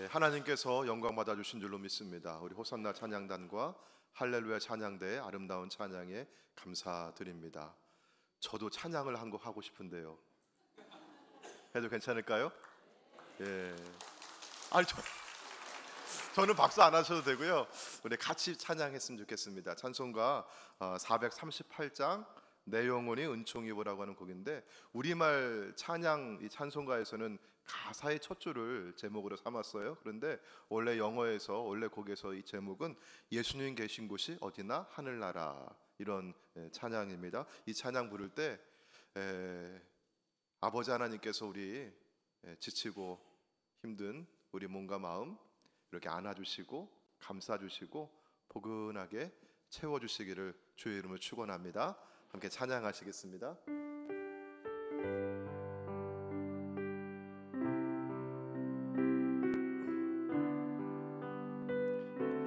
하나님께서 영광 받아주신 줄로 믿습니다. 우리 호산나 찬양단과 할렐루야 찬양대의 아름다운 찬양에 감사드립니다. 저도 찬양을 한 곡 하고 싶은데요. 해도 괜찮을까요? 예. 아니 저는 박수 안 하셔도 되고요. 우리 같이 찬양했으면 좋겠습니다. 찬송가 438장 내 영혼이 은총 입으라고 하는 곡인데, 우리말 찬양 이 찬송가에서는 가사의 첫 줄을 제목으로 삼았어요. 그런데 원래 영어에서, 원래 곡에서 이 제목은 예수님 계신 곳이 어디나 하늘나라, 이런 찬양입니다. 이 찬양 부를 때 아버지 하나님께서 우리 지치고 힘든 우리 몸과 마음 이렇게 안아주시고 감싸주시고 포근하게 채워주시기를 주의 이름으로 축원합니다. 함께 찬양하시겠습니다.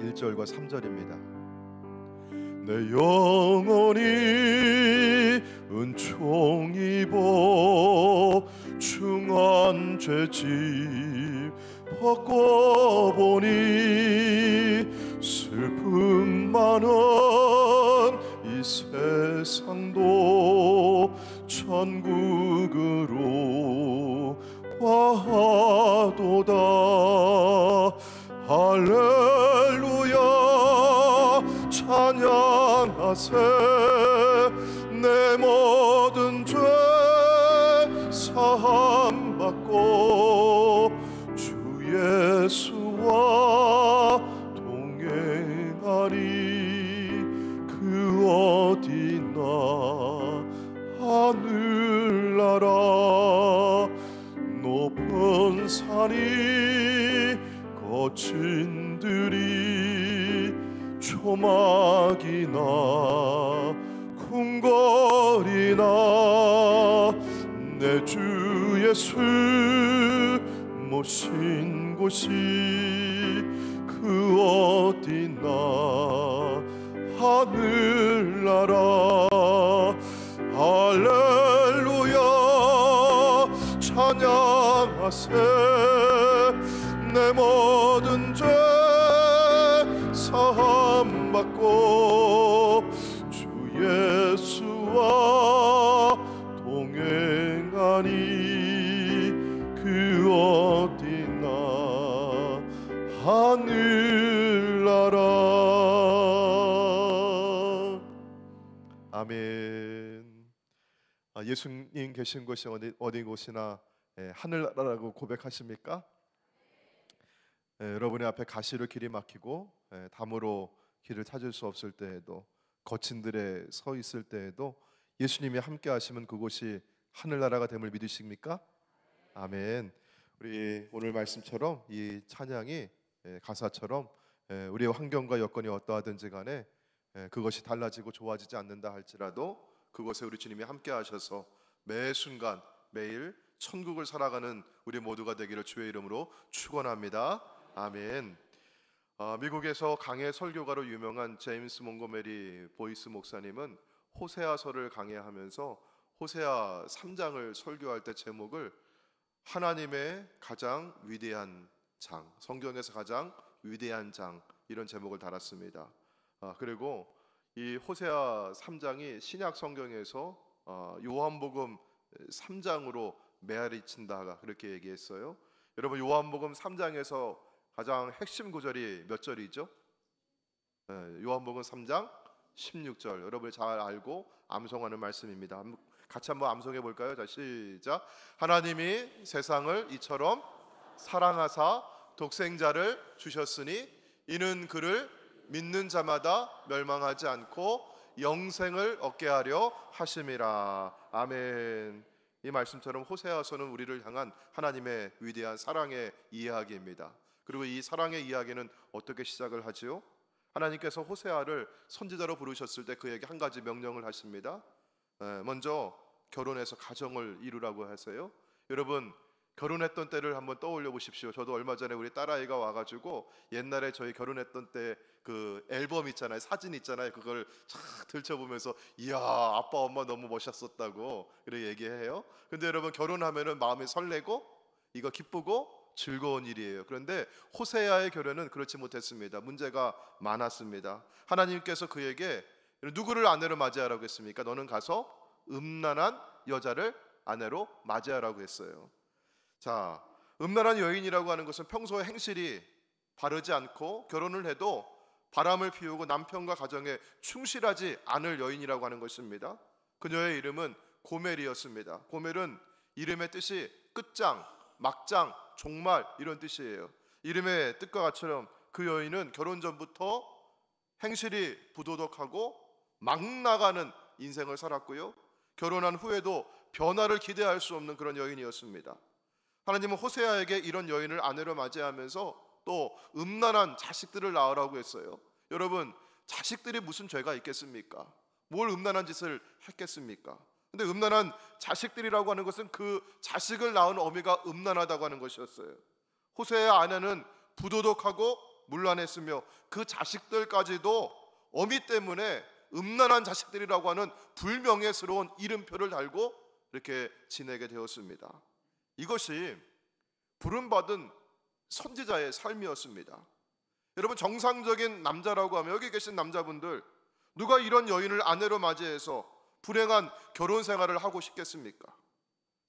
1절과 3절입니다. 내 영혼이 은총 입어 중한 죄짐 벗고보니 슬픔 많은 이 세상도 천국으로 와도다. 할렐루야 찬양하세. 내 모든 죄 사함 받고 주 예수와 동행하리. 그 어디나 하늘나라 높은 산이 거친 들이 초막이나 궁궐이나 내 주 예수 모신 곳이 그 어디나 하늘나라. 할렐루야 찬양하세. 내 모든 죄 사함 받고 주 예수와 동행하니. 그 어디나 하늘나라. 아멘. 예수님 계신 곳이 어디 곳이나 하늘나라라고 고백하십니까? 여러분의 앞에 가시로 길이 막히고 담으로 길을 찾을 수 없을 때에도, 거친 들에 서 있을 때에도 예수님이 함께 하시면 그곳이 하늘나라가 됨을 믿으십니까? 아멘. 우리 오늘 말씀처럼 이 찬양이 가사처럼 우리의 환경과 여건이 어떠하든지 간에 그것이 달라지고 좋아지지 않는다 할지라도 그곳에 우리 주님이 함께 하셔서 매 순간 매일 천국을 살아가는 우리 모두가 되기를 주의 이름으로 축원합니다. 아멘. 미국에서 강해 설교가로 유명한 제임스 몽고메리 보이스 목사님은 호세아서를 강해하면서 호세아 3장을 설교할 때 제목을 하나님의 가장 위대한 장, 성경에서 가장 위대한 장, 이런 제목을 달았습니다. 그리고 이 호세아 3장이 신약 성경에서 요한복음 3장으로 메아리친다, 그렇게 얘기했어요. 여러분, 요한복음 3장에서 가장 핵심 구절이 몇 절이죠? 요한복음 3장 16절. 여러분이 잘 알고 암송하는 말씀입니다. 같이 한번 암송해 볼까요? 자, 시작. 하나님이 세상을 이처럼 사랑하사 독생자를 주셨으니 이는 그를 믿는 자마다 멸망하지 않고 영생을 얻게 하려 하심이라. 아멘. 이 말씀처럼 호세아서는 우리를 향한 하나님의 위대한 사랑의 이야기입니다. 그리고 이 사랑의 이야기는 어떻게 시작을 하지요? 하나님께서 호세아를 선지자로 부르셨을 때 그에게 한 가지 명령을 하십니다. 먼저 결혼해서 가정을 이루라고 하세요. 여러분, 결혼했던 때를 한번 떠올려 보십시오. 저도 얼마 전에 우리 딸아이가 와가지고 옛날에 저희 결혼했던 때 그 앨범 있잖아요, 사진 있잖아요, 그걸 쫙 들춰보면서 이야, 아빠 엄마 너무 멋있었다고 그렇게 얘기해요. 근데 여러분, 결혼하면은 마음이 설레고 이거 기쁘고 즐거운 일이에요. 그런데 호세아의 결혼은 그렇지 못했습니다. 문제가 많았습니다. 하나님께서 그에게 누구를 아내로 맞이하라고 했습니까? 너는 가서 음란한 여자를 아내로 맞이하라고 했어요. 자, 음란한 여인이라고 하는 것은 평소에 행실이 바르지 않고 결혼을 해도 바람을 피우고 남편과 가정에 충실하지 않을 여인이라고 하는 것입니다. 그녀의 이름은 고멜이었습니다. 고멜은 이름의 뜻이 끝장, 막장, 종말 이런 뜻이에요. 이름의 뜻과 같이처럼 그 여인은 결혼 전부터 행실이 부도덕하고 막 나가는 인생을 살았고요, 결혼한 후에도 변화를 기대할 수 없는 그런 여인이었습니다. 하나님은 호세아에게 이런 여인을 아내로 맞이하면서 또 음란한 자식들을 낳으라고 했어요. 여러분, 자식들이 무슨 죄가 있겠습니까? 뭘 음란한 짓을 했겠습니까? 근데 음란한 자식들이라고 하는 것은 그 자식을 낳은 어미가 음란하다고 하는 것이었어요. 호세아의 아내는 부도덕하고 문란했으며 그 자식들까지도 어미 때문에 음란한 자식들이라고 하는 불명예스러운 이름표를 달고 이렇게 지내게 되었습니다. 이것이 부름받은 선지자의 삶이었습니다. 여러분, 정상적인 남자라고 하면 여기 계신 남자분들 누가 이런 여인을 아내로 맞이해서 불행한 결혼 생활을 하고 싶겠습니까?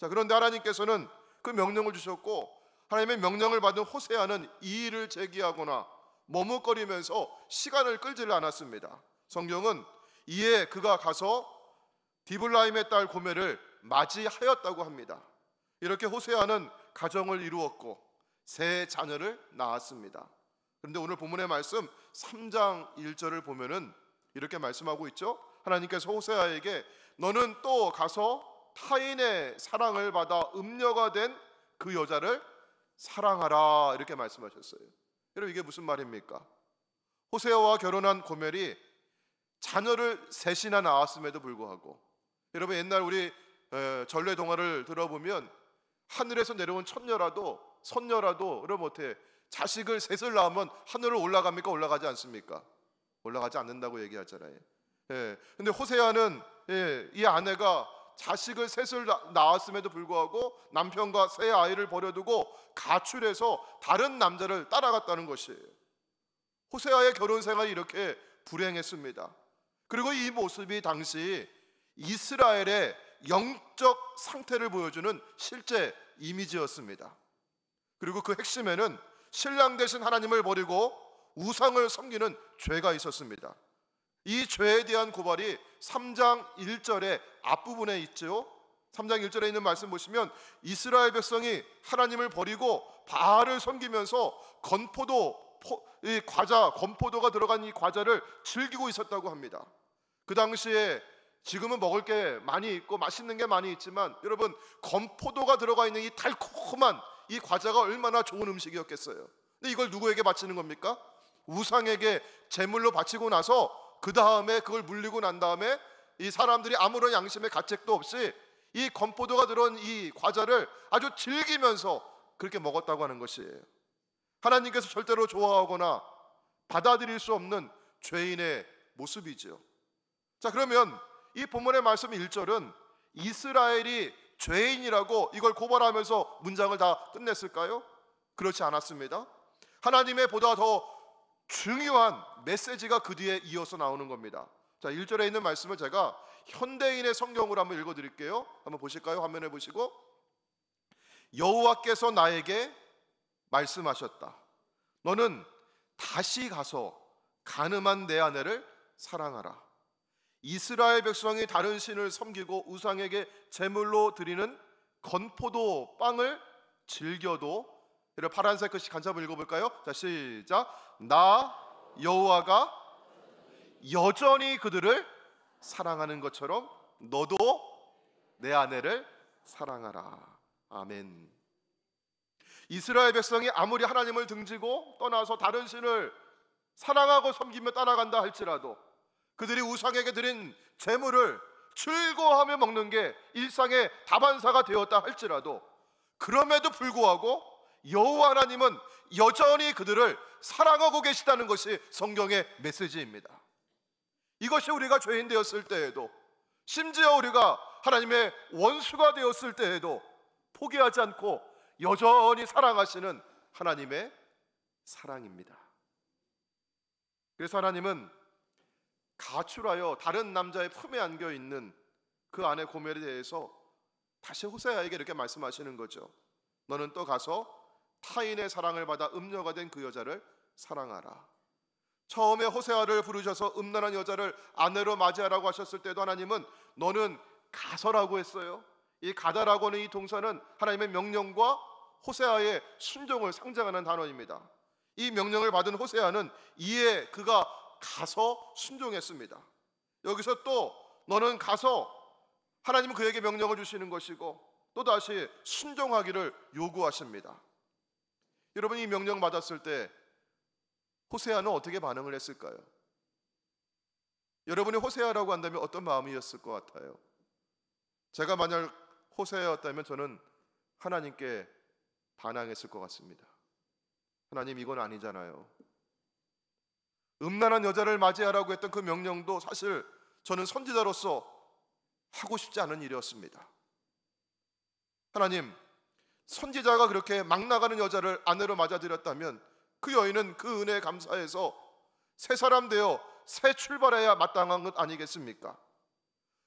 자, 그런데 하나님께서는 그 명령을 주셨고, 하나님의 명령을 받은 호세아는 이의를 제기하거나 머뭇거리면서 시간을 끌지를 않았습니다. 성경은 이에 그가 가서 디블라임의 딸 고멜을 맞이하였다고 합니다. 이렇게 호세아는 가정을 이루었고 세 자녀를 낳았습니다. 그런데 오늘 본문의 말씀 3장 1절을 보면은 이렇게 말씀하고 있죠. 하나님께서 호세아에게 너는 또 가서 타인의 사랑을 받아 음녀가 된 그 여자를 사랑하라 이렇게 말씀하셨어요. 여러분, 이게 무슨 말입니까? 호세아와 결혼한 고멜이 자녀를 셋이나 낳았음에도 불구하고, 여러분 옛날 우리 전래 동화를 들어보면 하늘에서 내려온 천녀라도 선녀라도 여러분 어떻게 자식을 셋을 낳으면 하늘을 올라갑니까? 올라가지 않습니까? 올라가지 않는다고 얘기하잖아요. 근데 호세아는 이 아내가 자식을 셋을 낳았음에도 불구하고 남편과 세 아이를 버려두고 가출해서 다른 남자를 따라갔다는 것이에요. 호세아의 결혼 생활이 이렇게 불행했습니다. 그리고 이 모습이 당시 이스라엘의 영적 상태를 보여주는 실제 이미지였습니다. 그리고 그 핵심에는 신랑 되신 하나님을 버리고 우상을 섬기는 죄가 있었습니다. 이 죄에 대한 고발이 3장 1절의 앞부분에 있죠. 3장 1절에 있는 말씀 보시면 이스라엘 백성이 하나님을 버리고 바알을 섬기면서 건포도가 들어간 이 과자를 즐기고 있었다고 합니다. 그 당시에 지금은 먹을 게 많이 있고 맛있는 게 많이 있지만 여러분, 건포도가 들어가 있는 이 달콤한 이 과자가 얼마나 좋은 음식이었겠어요. 근데 이걸 누구에게 바치는 겁니까? 우상에게 제물로 바치고 나서 그 다음에 그걸 물리고 난 다음에 이 사람들이 아무런 양심의 가책도 없이 이 건포도가 들어온 이 과자를 아주 즐기면서 그렇게 먹었다고 하는 것이에요. 하나님께서 절대로 좋아하거나 받아들일 수 없는 죄인의 모습이죠. 자, 그러면 이 본문의 말씀 1절은 이스라엘이 죄인이라고 이걸 고발하면서 문장을 다 끝냈을까요? 그렇지 않았습니다. 하나님의 보다 더 중요한 메시지가 그 뒤에 이어서 나오는 겁니다. 자, 1절에 있는 말씀을 제가 현대인의 성경으로 한번 읽어드릴게요. 한번 보실까요? 화면에 보시고, 여호와께서 나에게 말씀하셨다. 너는 다시 가서 간음한 내 아내를 사랑하라. 이스라엘 백성이 다른 신을 섬기고 우상에게 제물로 드리는 건포도 빵을 즐겨도, 이런 파란색 글씨 같이 한번 읽어볼까요? 자, 시작. 나 여호와가 여전히 그들을 사랑하는 것처럼 너도 내 아내를 사랑하라. 아멘. 이스라엘 백성이 아무리 하나님을 등지고 떠나서 다른 신을 사랑하고 섬기며 따라간다 할지라도 그들이 우상에게 드린 제물을 즐거워하며 먹는 게 일상의 다반사가 되었다 할지라도, 그럼에도 불구하고 여호와 하나님은 여전히 그들을 사랑하고 계시다는 것이 성경의 메시지입니다. 이것이 우리가 죄인 되었을 때에도, 심지어 우리가 하나님의 원수가 되었을 때에도 포기하지 않고 여전히 사랑하시는 하나님의 사랑입니다. 그래서 하나님은 가출하여 다른 남자의 품에 안겨 있는 그 아내 고멜에 대해서 다시 호세아에게 이렇게 말씀하시는 거죠. 너는 또 가서 타인의 사랑을 받아 음녀가 된 그 여자를 사랑하라. 처음에 호세아를 부르셔서 음란한 여자를 아내로 맞이하라고 하셨을 때도 하나님은 너는 가서라고 했어요. 이 가다라고 하는 이 동사는 하나님의 명령과 호세아의 순종을 상징하는 단어입니다. 이 명령을 받은 호세아는 이에 그가 가서 순종했습니다. 여기서 또 너는 가서, 하나님은 그에게 명령을 주시는 것이고 또다시 순종하기를 요구하십니다. 여러분, 이 명령 받았을 때 호세아는 어떻게 반응을 했을까요? 여러분이 호세아라고 한다면 어떤 마음이었을 것 같아요? 제가 만약 호세아였다면 저는 하나님께 반항했을 것 같습니다. 하나님, 이건 아니잖아요. 음란한 여자를 맞이하라고 했던 그 명령도 사실 저는 선지자로서 하고 싶지 않은 일이었습니다. 하나님, 선지자가 그렇게 막 나가는 여자를 아내로 맞아들였다면 그 여인은 그 은혜에 감사해서 새 사람 되어 새 출발해야 마땅한 것 아니겠습니까?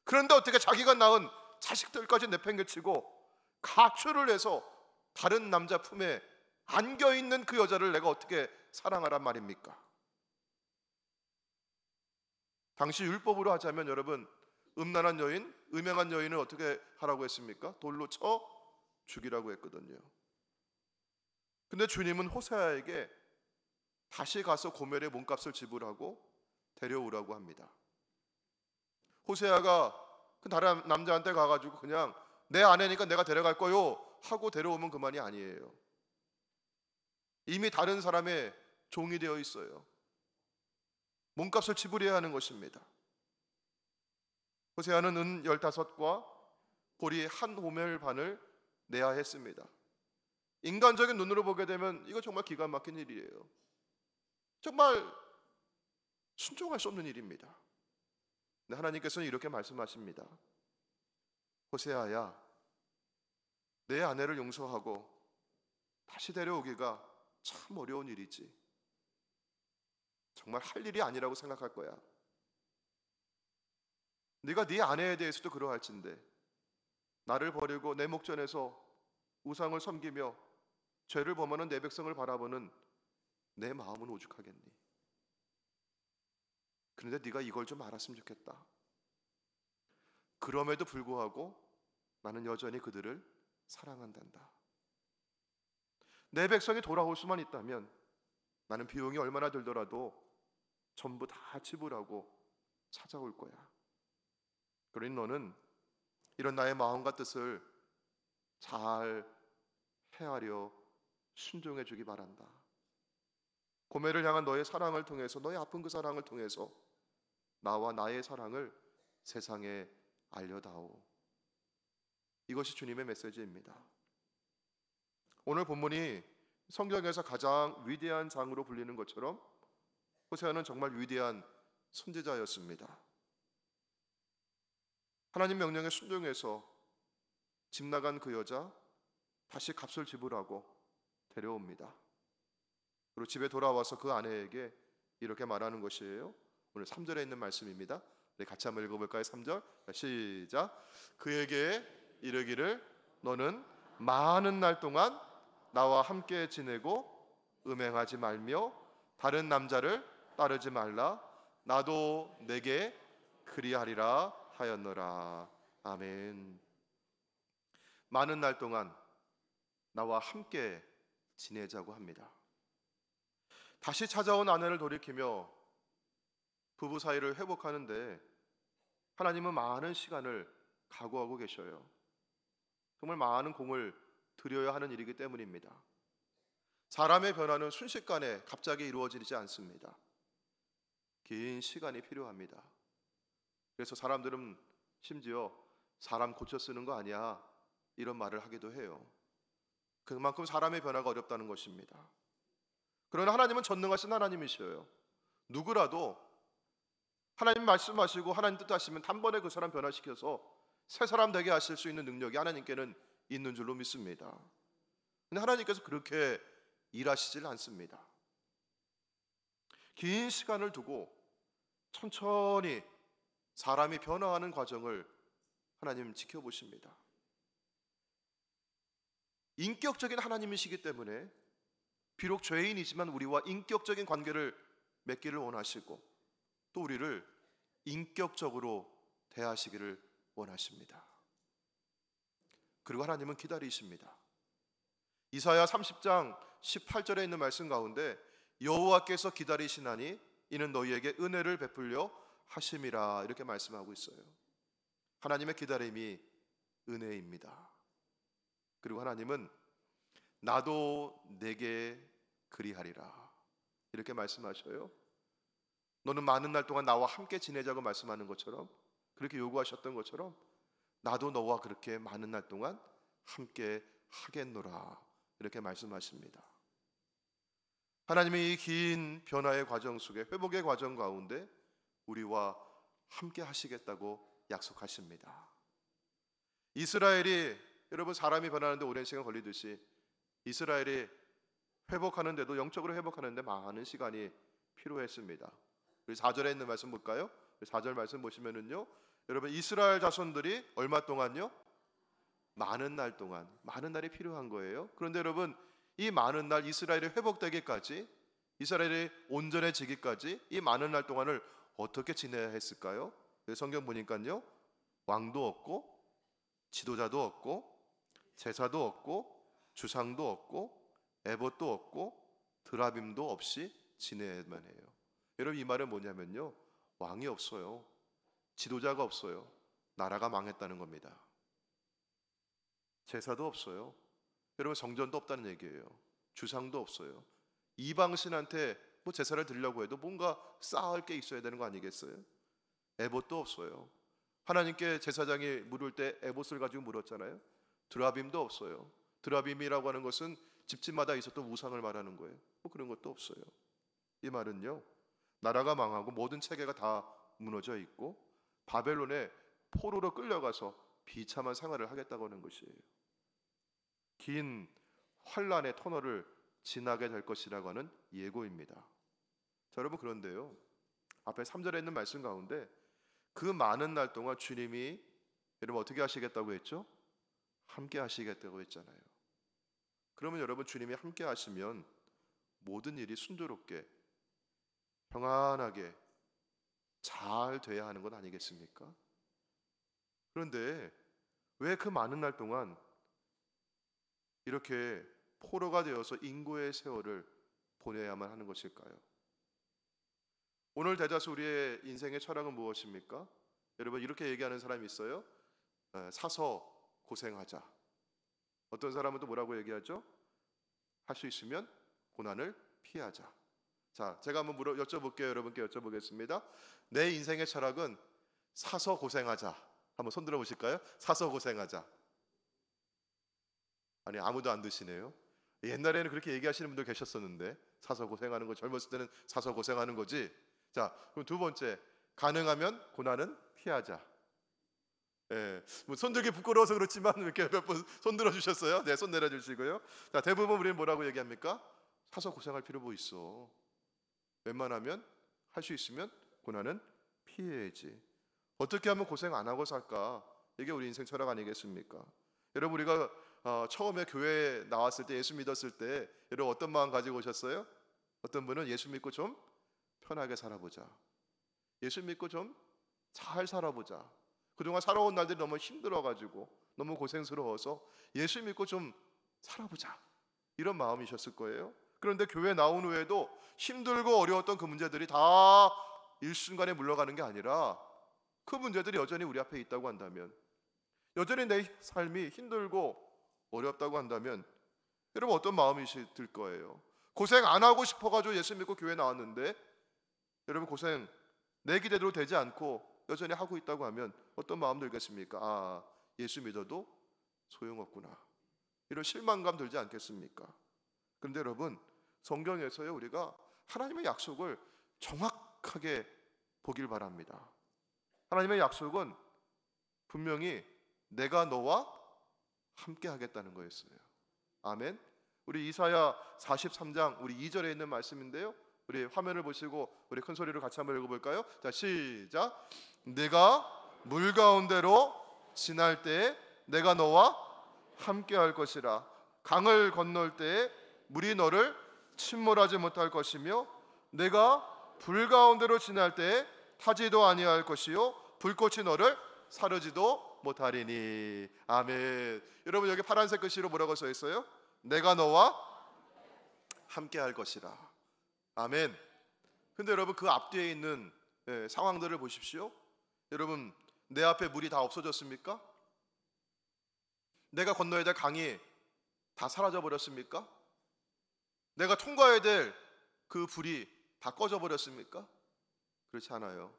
그런데 어떻게 자기가 낳은 자식들까지 내팽개치고 가출을 해서 다른 남자 품에 안겨있는 그 여자를 내가 어떻게 사랑하란 말입니까? 당시 율법으로 하자면 여러분, 음란한 여인, 음행한 여인을 어떻게 하라고 했습니까? 돌로 쳐 죽이라고 했거든요. 근데 주님은 호세아에게 다시 가서 고멜의 몸값을 지불하고 데려오라고 합니다. 호세아가 그 다른 남자한테 가가지고 그냥 내 아내니까 내가 데려갈 거요 하고 데려오면 그만이 아니에요. 이미 다른 사람의 종이 되어 있어요. 몸값을 지불해야 하는 것입니다. 호세아는 은 15과 보리 한 호멜 반을 내야 했습니다. 인간적인 눈으로 보게 되면 이거 정말 기가 막힌 일이에요. 정말 순종할 수 없는 일입니다. 근데 하나님께서는 이렇게 말씀하십니다. 호세아야, 내 아내를 용서하고 다시 데려오기가 참 어려운 일이지. 정말 할 일이 아니라고 생각할 거야. 네가 네 아내에 대해서도 그러할진데 나를 버리고 내 목전에서 우상을 섬기며 죄를 범하는 내 백성을 바라보는 내 마음은 오죽하겠니? 그런데 네가 이걸 좀 알았으면 좋겠다. 그럼에도 불구하고 나는 여전히 그들을 사랑한단다. 내 백성이 돌아올 수만 있다면 나는 비용이 얼마나 들더라도 전부 다 지불하고 찾아올 거야. 그러니 너는 이런 나의 마음과 뜻을 잘 헤아려 순종해 주기 바란다. 고멜을 향한 너의 사랑을 통해서, 너의 아픈 그 사랑을 통해서 나와 나의 사랑을 세상에 알려다오. 이것이 주님의 메시지입니다. 오늘 본문이 성경에서 가장 위대한 장으로 불리는 것처럼 호세아는 정말 위대한 선지자였습니다. 하나님 명령에 순종해서 집 나간 그 여자 다시 값을 지불하고 데려옵니다. 그리고 집에 돌아와서 그 아내에게 이렇게 말하는 것이에요. 오늘 3절에 있는 말씀입니다. 네, 같이 한번 읽어볼까요? 3절 시작. 그에게 이르기를 너는 많은 날 동안 나와 함께 지내고 음행하지 말며 다른 남자를 따르지 말라. 나도 내게 그리하리라 하였노라. 아멘. 많은 날 동안 나와 함께 지내자고 합니다. 다시 찾아온 아내를 돌이키며 부부 사이를 회복하는데 하나님은 많은 시간을 각오하고 계셔요. 정말 많은 공을 들여야 하는 일이기 때문입니다. 사람의 변화는 순식간에 갑자기 이루어지지 않습니다. 긴 시간이 필요합니다. 그래서 사람들은 심지어 사람 고쳐 쓰는 거 아니야 이런 말을 하기도 해요. 그만큼 사람의 변화가 어렵다는 것입니다. 그러나 하나님은 전능하신 하나님이셔요. 누구라도 하나님 말씀하시고 하나님 뜻하시면 단번에 그 사람 변화시켜서 새 사람 되게 하실 수 있는 능력이 하나님께는 있는 줄로 믿습니다. 근데 하나님께서 그렇게 일하시질 않습니다. 긴 시간을 두고 천천히 사람이 변화하는 과정을 하나님 지켜보십니다. 인격적인 하나님이시기 때문에 비록 죄인이지만 우리와 인격적인 관계를 맺기를 원하시고 또 우리를 인격적으로 대하시기를 원하십니다. 그리고 하나님은 기다리십니다. 이사야 30장 18절에 있는 말씀 가운데 여호와께서 기다리시나니 이는 너희에게 은혜를 베풀려 하심이라 이렇게 말씀하고 있어요. 하나님의 기다림이 은혜입니다. 그리고 하나님은 나도 내게 그리하리라 이렇게 말씀하셔요. 너는 많은 날 동안 나와 함께 지내자고 말씀하는 것처럼, 그렇게 요구하셨던 것처럼 나도 너와 그렇게 많은 날 동안 함께 하겠노라 이렇게 말씀하십니다. 하나님이 이 긴 변화의 과정 속에, 회복의 과정 가운데 우리와 함께 하시겠다고 약속하십니다. 이스라엘이, 여러분, 사람이 변하는데 오랜 시간 걸리듯이 이스라엘이 회복하는데도, 영적으로 회복하는데 많은 시간이 필요했습니다. 우리 4절에 있는 말씀 볼까요? 4절 말씀 보시면은요, 여러분, 이스라엘 자손들이 얼마 동안요? 많은 날 동안, 많은 날이 필요한 거예요. 그런데 여러분, 이 많은 날, 이스라엘이 회복되기까지, 이스라엘이 온전해지기까지 이 많은 날 동안을 어떻게 지내야 했을까요? 성경 보니까요, 왕도 없고 지도자도 없고 제사도 없고 주상도 없고 에봇도 없고 드라빔도 없이 지내야만 해요. 여러분, 이 말은 뭐냐면요, 왕이 없어요, 지도자가 없어요, 나라가 망했다는 겁니다. 제사도 없어요, 여러분, 성전도 없다는 얘기예요. 주상도 없어요. 이방신한테 뭐 제사를 드리려고 해도 뭔가 쌓을 게 있어야 되는 거 아니겠어요? 에봇도 없어요. 하나님께 제사장이 물을 때 에봇을 가지고 물었잖아요. 드라빔도 없어요. 드라빔이라고 하는 것은 집집마다 있었던 우상을 말하는 거예요. 뭐 그런 것도 없어요. 이 말은요, 나라가 망하고 모든 체계가 다 무너져 있고 바벨론에 포로로 끌려가서 비참한 생활을 하겠다고 하는 것이에요. 긴 환란의 터널을 지나게 될 것이라고 하는 예고입니다. 자, 여러분, 그런데요, 앞에 3절에 있는 말씀 가운데 그 많은 날 동안 주님이 여러분 어떻게 하시겠다고 했죠? 함께 하시겠다고 했잖아요. 그러면 여러분, 주님이 함께 하시면 모든 일이 순조롭게 평안하게 잘 돼야 하는 것 아니겠습니까? 그런데 왜 그 많은 날 동안 이렇게 포로가 되어서 인고의 세월을 보내야만 하는 것일까요? 오늘 대다수 우리의 인생의 철학은 무엇입니까? 여러분, 이렇게 얘기하는 사람이 있어요. 사서 고생하자. 어떤 사람은 또 뭐라고 얘기하죠? 할 수 있으면 고난을 피하자. 자, 제가 한번 여쭤볼게요. 여러분께 여쭤보겠습니다. 내 인생의 철학은 사서 고생하자. 한번 손 들어 보실까요? 사서 고생하자. 아니, 아무도 안 드시네요. 옛날에는 그렇게 얘기하시는 분들 계셨었는데, 사서 고생하는 거, 젊었을 때는 사서 고생하는 거지. 자, 그럼 두 번째, 가능하면 고난은 피하자. 예, 뭐 손들기 부끄러워서 그렇지만 이렇게 몇 번 손 들어 주셨어요? 네, 손 내려 주시고요. 자, 대부분 우리는 뭐라고 얘기합니까? 사서 고생할 필요 뭐 있어. 웬만하면 할 수 있으면 고난은 피해야지. 어떻게 하면 고생 안 하고 살까? 이게 우리 인생 철학 아니겠습니까? 여러분, 우리가 처음에 교회에 나왔을 때, 예수 믿었을 때 여러분 어떤 마음 가지고 오셨어요? 어떤 분은 예수 믿고 좀 편하게 살아보자, 예수 믿고 좀 잘 살아보자, 그동안 살아온 날들이 너무 힘들어가지고 너무 고생스러워서 예수 믿고 좀 살아보자, 이런 마음이셨을 거예요. 그런데 교회 나온 후에도 힘들고 어려웠던 그 문제들이 다 일순간에 물러가는 게 아니라 그 문제들이 여전히 우리 앞에 있다고 한다면, 여전히 내 삶이 힘들고 어렵다고 한다면 여러분 어떤 마음이 들 거예요? 고생 안 하고 싶어가지고 예수 믿고 교회 나왔는데 여러분 고생 내 기대대로 되지 않고 여전히 하고 있다고 하면 어떤 마음 들겠습니까? 아, 예수 믿어도 소용없구나, 이런 실망감 들지 않겠습니까? 그런데 여러분, 성경에서요, 우리가 하나님의 약속을 정확하게 보길 바랍니다. 하나님의 약속은 분명히 내가 너와 함께 하겠다는 거였어요. 아멘. 우리 이사야 43장 우리 2절에 있는 말씀인데요. 우리 화면을 보시고 우리 큰 소리로 같이 한번 읽어볼까요? 자, 시작. 내가 물 가운데로 지날 때에 내가 너와 함께 할 것이라. 강을 건널 때에 물이 너를 침몰하지 못할 것이며 내가 불 가운데로 지날 때에 타지도 아니할 것이요 불꽃이 너를 사르지도 못하리니. 아멘. 여러분 여기 파란색 글씨로 뭐라고 써 있어요? 내가 너와 함께 할 것이라. 아멘. 근데 여러분 그 앞뒤에 있는 상황들을 보십시오. 여러분 내 앞에 물이 다 없어졌습니까? 내가 건너야 될 강이 다 사라져 버렸습니까? 내가 통과해야 될 그 불이 다 꺼져 버렸습니까? 그렇지 않아요.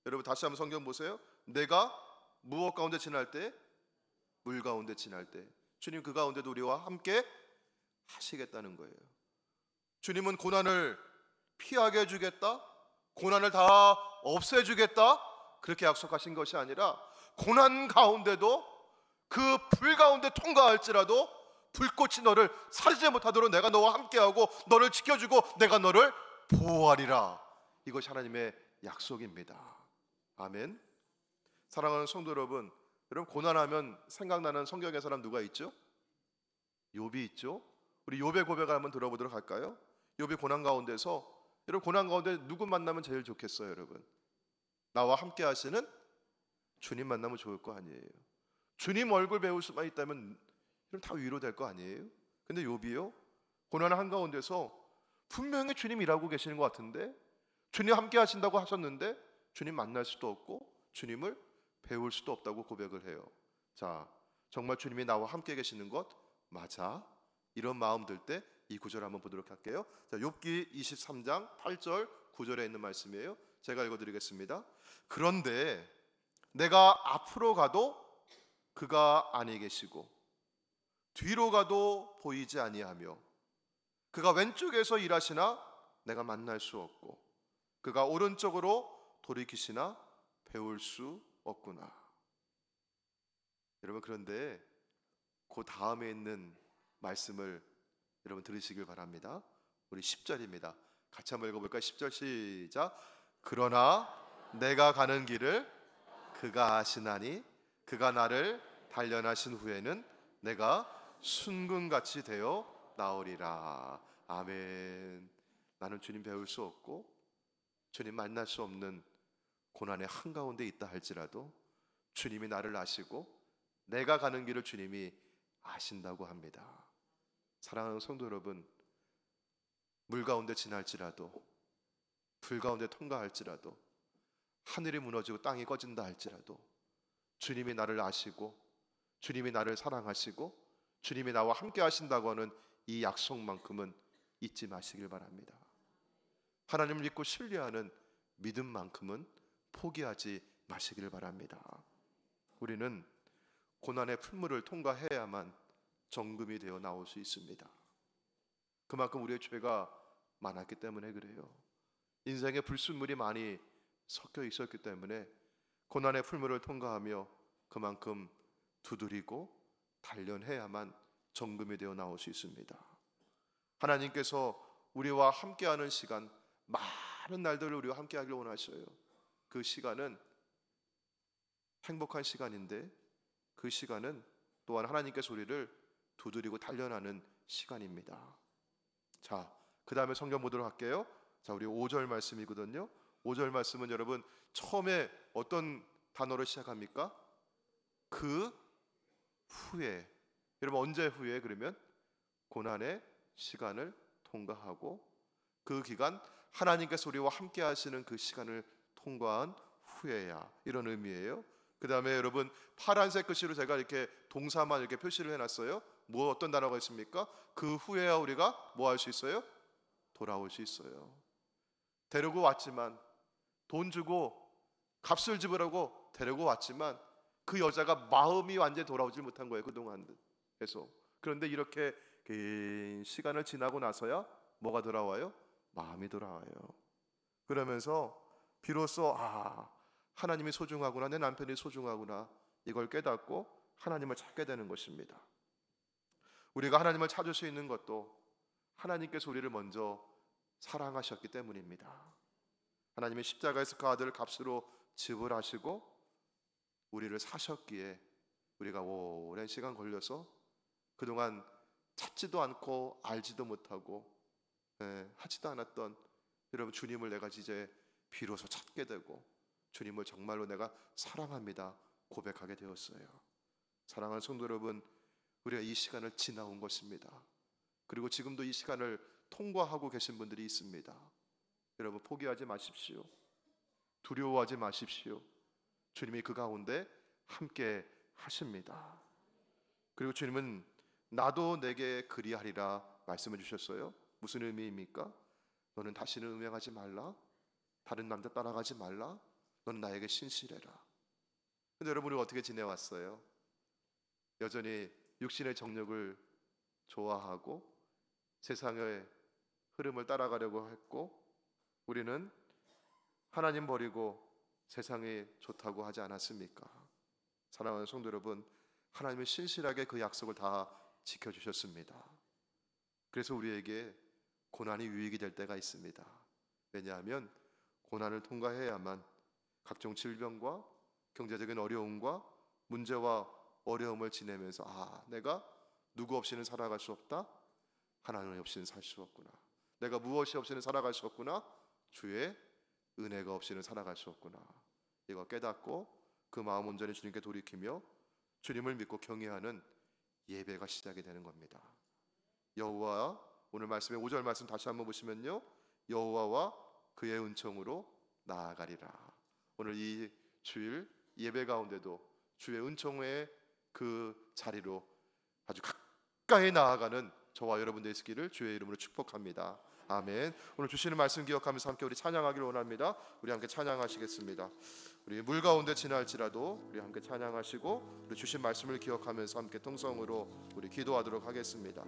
여러분 다시 한번 성경 보세요. 내가 무엇 가운데 지날 때? 물 가운데 지날 때 주님 그 가운데도 우리와 함께 하시겠다는 거예요. 주님은 고난을 피하게 해주겠다, 고난을 다 없애주겠다 그렇게 약속하신 것이 아니라 고난 가운데도 그 불 가운데 통과할지라도 불꽃이 너를 사르지 못하도록 내가 너와 함께하고 너를 지켜주고 내가 너를 보호하리라. 이것이 하나님의 약속입니다. 아멘. 사랑하는 성도 여러분, 여러분 고난하면 생각나는 성경의 사람 누가 있죠? 욥이 있죠. 우리 욥의 고백을 한번 들어보도록 할까요? 욥이 고난 가운데서, 여러분 고난 가운데 누구 만나면 제일 좋겠어요? 여러분 나와 함께 하시는 주님 만나면 좋을 거 아니에요. 주님 얼굴 배울 수만 있다면 그럼 다 위로될 거 아니에요? 근데 욥이요 고난 한가운데서 분명히 주님 일하고 계시는 것 같은데, 주님 함께 하신다고 하셨는데 주님 만날 수도 없고 주님을 배울 수도 없다고 고백을 해요. 자, 정말 주님이 나와 함께 계시는 것 맞아? 이런 마음 들 때 이 구절 한번 보도록 할게요. 자, 욥기 23장 8절 9절에 있는 말씀이에요. 제가 읽어드리겠습니다. 그런데 내가 앞으로 가도 그가 아니 계시고 뒤로 가도 보이지 아니하며 그가 왼쪽에서 일하시나 내가 만날 수 없고 그가 오른쪽으로 돌이키시나 배울 수 없구나. 여러분 그런데 그 다음에 있는 말씀을 여러분 들으시길 바랍니다. 우리 10절입니다. 같이 한번 읽어볼까요? 10절 시작. 그러나 내가 가는 길을 그가 아시나니 그가 나를 단련하신 후에는 내가 순금같이 되어 나오리라. 아멘. 나는 주님 배울 수 없고 주님 만날 수 없는 고난의 한가운데 있다 할지라도 주님이 나를 아시고 내가 가는 길을 주님이 아신다고 합니다. 사랑하는 성도 여러분, 물 가운데 지날지라도 불 가운데 통과할지라도 하늘이 무너지고 땅이 꺼진다 할지라도 주님이 나를 아시고 주님이 나를 사랑하시고 주님이 나와 함께 하신다고 하는 이 약속만큼은 잊지 마시길 바랍니다. 하나님을 믿고 신뢰하는 믿음만큼은 포기하지 마시길 바랍니다. 우리는 고난의 풀물을 통과해야만 정금이 되어 나올 수 있습니다. 그만큼 우리의 죄가 많았기 때문에 그래요. 인생에 불순물이 많이 섞여 있었기 때문에 고난의 풀물을 통과하며 그만큼 두드리고 단련해야만 정금이 되어 나올 수 있습니다. 하나님께서 우리와 함께하는 시간, 많은 날들을 우리와 함께하기를 원하셔요. 그 시간은 행복한 시간인데 그 시간은 또한 하나님께서 우리를 두드리고 단련하는 시간입니다. 자, 그 다음에 성경 보도록 할게요. 자, 우리 5절 말씀이거든요. 5절 말씀은 여러분 처음에 어떤 단어로 시작합니까? 그 후에. 여러분 언제 후에? 그러면 고난의 시간을 통과하고 그 기간 하나님께서 우리와 함께 하시는 그 시간을 통과한 후에야, 이런 의미예요. 그 다음에 여러분 파란색 글씨로 제가 이렇게 동사만 이렇게 표시를 해놨어요. 뭐 어떤 단어가 있습니까? 그 후에야 우리가 뭐 할 수 있어요? 돌아올 수 있어요. 데리고 왔지만, 돈 주고 값을 지불하고 데리고 왔지만 그 여자가 마음이 완전히 돌아오질 못한 거예요, 그동안 계속. 그런데 이렇게 긴 시간을 지나고 나서야 뭐가 돌아와요? 마음이 돌아와요. 그러면서 비로소 하나님이 소중하구나, 내 남편이 소중하구나, 이걸 깨닫고 하나님을 찾게 되는 것입니다. 우리가 하나님을 찾을 수 있는 것도 하나님께서 우리를 먼저 사랑하셨기 때문입니다. 하나님의 십자가에서 그 아들을 값으로 지불하시고 우리를 사셨기에 우리가 오랜 시간 걸려서 그동안 찾지도 않고 알지도 못하고 하지도 않았던 여러분, 주님을 내가 이제 비로소 찾게 되고 주님을 정말로 내가 사랑합니다 고백하게 되었어요. 사랑하는 성도 여러분, 우리가 이 시간을 지나온 것입니다. 그리고 지금도 이 시간을 통과하고 계신 분들이 있습니다. 여러분, 포기하지 마십시오. 두려워하지 마십시오. 주님이 그 가운데 함께 하십니다. 그리고 주님은 나도 내게 그리하리라 말씀해 주셨어요. 무슨 의미입니까? 너는 다시는 음행하지 말라, 다른 남자 따라가지 말라, 너는 나에게 신실해라. 근데 여러분이 어떻게 지내왔어요? 여전히 육신의 정욕을 좋아하고 세상의 흐름을 따라가려고 했고, 우리는 하나님 버리고 세상이 좋다고 하지 않았습니까? 사랑하는 성도 여러분, 하나님은 신실하게 그 약속을 다 지켜주셨습니다. 그래서 우리에게 고난이 유익이 될 때가 있습니다. 왜냐하면 고난을 통과해야만 각종 질병과 경제적인 어려움과 문제와 어려움을 지내면서 내가 누구 없이는 살아갈 수 없다, 하나님 없이는 살 수 없구나, 내가 무엇이 없이는 살아갈 수 없구나, 주의 은혜가 없이는 살아갈 수 없구나, 이거 깨닫고 그 마음 온전히 주님께 돌이키며 주님을 믿고 경외하는 예배가 시작이 되는 겁니다. 여호와, 오늘 말씀의 5절 말씀 다시 한번 보시면요, 여호와와 그의 은총으로 나아가리라. 오늘 이 주일 예배 가운데도 주의 은총의 그 자리로 아주 가까이 나아가는 저와 여러분 되시기를 주의 이름으로 축복합니다. 아멘. 오늘 주시는 말씀 기억하면서 함께 우리 찬양하기를 원합니다. 우리 함께 찬양하시겠습니다. 우리 물 가운데 지날지라도 우리 함께 찬양하시고 우리 주신 말씀을 기억하면서 함께 통성으로 우리 기도하도록 하겠습니다.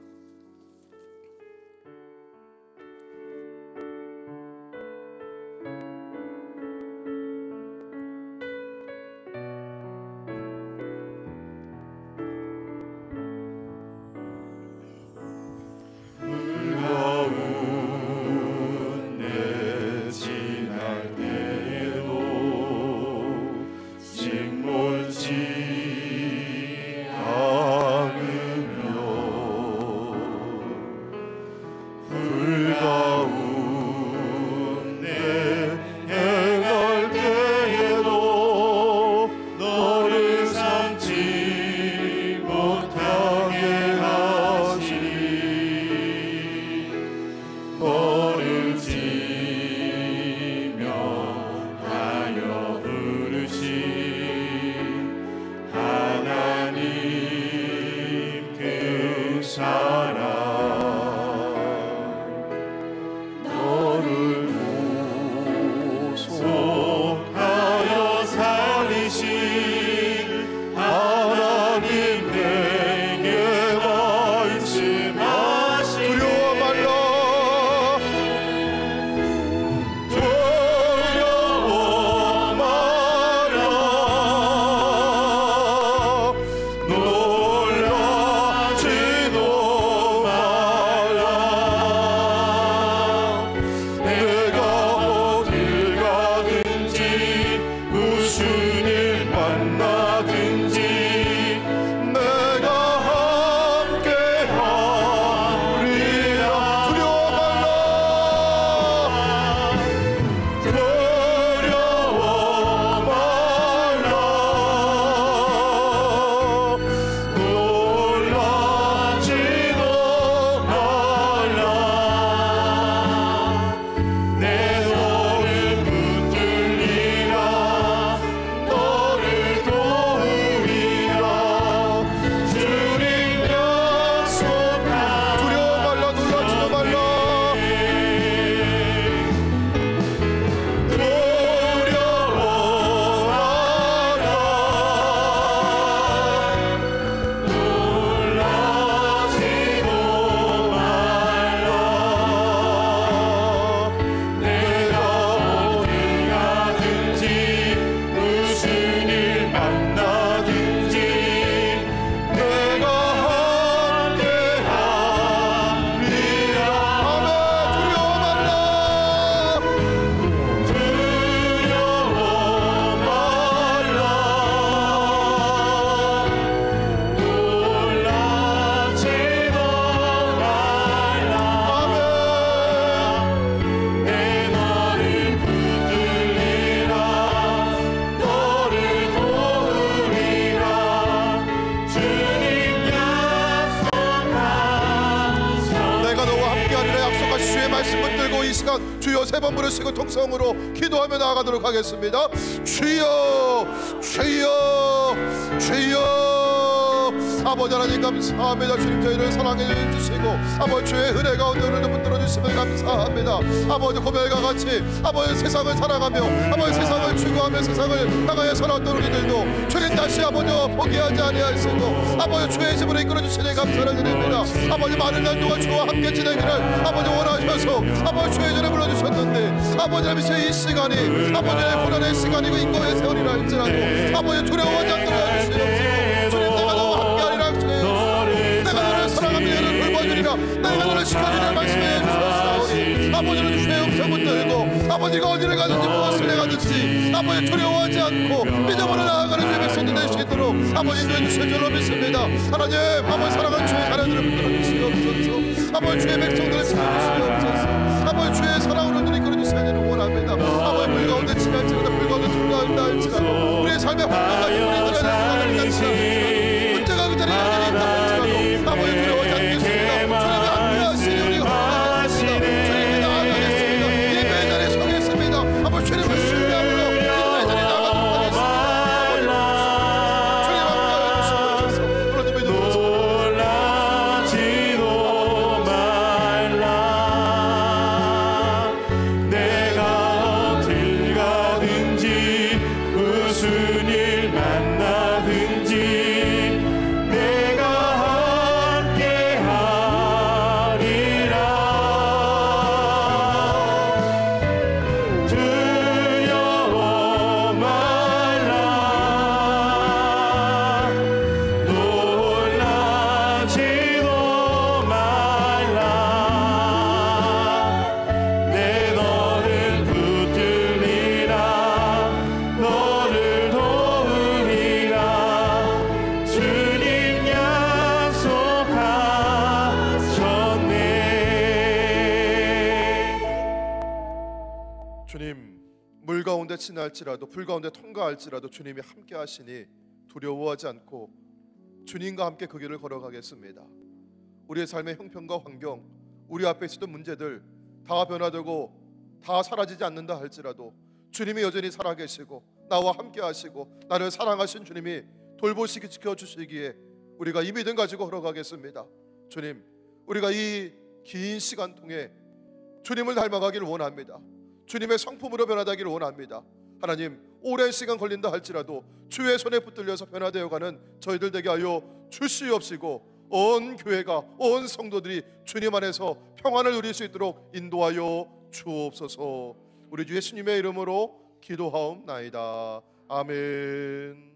같이 주의 말씀 붙들고 이 시간 주여 3번 부르시고 통성으로 기도하며 나아가도록 하겠습니다. 주여 주여 주여. 아버지 하나님 감사합니다. 주님 저희를 사랑해 주시고 아버지 주의 은혜 가운데 오늘도 붙들어 주심을 감사합니다. 아버지 고멜과 같이 아버지 세상을 사랑하며 아버지 세상을 추구하며 세상을 향하여 살았던 우리들도 주님 다시 아버지 포기하지 아니하시고 아버지 주의 집으로 이끌어 주시니 감사를 드립니다. 아버지 많은 날 동안 주와 함께 지내기를 아버지 원하셔서 아버지 주의 전에 불러주셨는데 아버지 하나님 이 시간이 아버지의 고난의 시간이고 인고의 세월이라 할지라도 아버지 두려워하지 않도록 해주시옵소서. 주님 내가 너와 함께하리라. 내가 너를 사랑하며 너를 돌봐주리라. 내가 너를 지켜주리라 말씀해 주셨사오니 아버지는 주의 영성 붙들고 아버지가 어디를 가든지 무엇을 해가든지 아버지 두려워하지 않고 믿음으로 나아가는 주의 백성들 될 수 있도록 아버지 인도해 주실 줄로 믿습니다. 하나님 아버지 사랑하는 주의 자녀들을 붙들어 주시옵소서. 아버지 주의 백성들을 지켜주시옵소서. 아버지 주의 사랑으로 눈이 이끌어 주시기를 원합니다. 아버지 불 가운데 지날지라도 불 가운데 들어간다 할지라도 우리의 삶의 환경과 우리 들어가는 할지라도 문제가 그 자리에 여전히 있다 할지라도 아버지 두려워하지 않겠습니다. 주님이 함께하시니 우리가 함께하겠습니다. 주님께 나아가겠습니다. 예배의 자리에 서겠습니다. 아버지 주님을 신뢰함으로 기도의 자리에 나가도록 하겠습니다. 주님 함께하여 주시옵소서. 그러니 주님 물 가운데 지날지라도 불 가운데 통과할지라도 주님이 함께 하시니 두려워하지 않고 주님과 함께 그 길을 걸어가겠습니다. 우리의 삶의 형편과 환경, 우리 앞에 있었던 문제들 다 변화되고 다 사라지지 않는다 할지라도 주님이 여전히 살아계시고 나와 함께 하시고 나를 사랑하신 주님이 돌보시기 지켜주시기에 우리가 이 믿음 가지고 걸어가겠습니다. 주님 우리가 이 긴 시간 통해 주님을 닮아가기를 원합니다. 주님의 성품으로 변화되기를 원합니다. 하나님 오랜 시간 걸린다 할지라도 주의 손에 붙들려서 변화되어가는 저희들 되게 하여 주시옵시고 온 교회가 온 성도들이 주님 안에서 평안을 누릴 수 있도록 인도하여 주옵소서. 우리 주 예수님의 이름으로 기도하옵나이다. 아멘.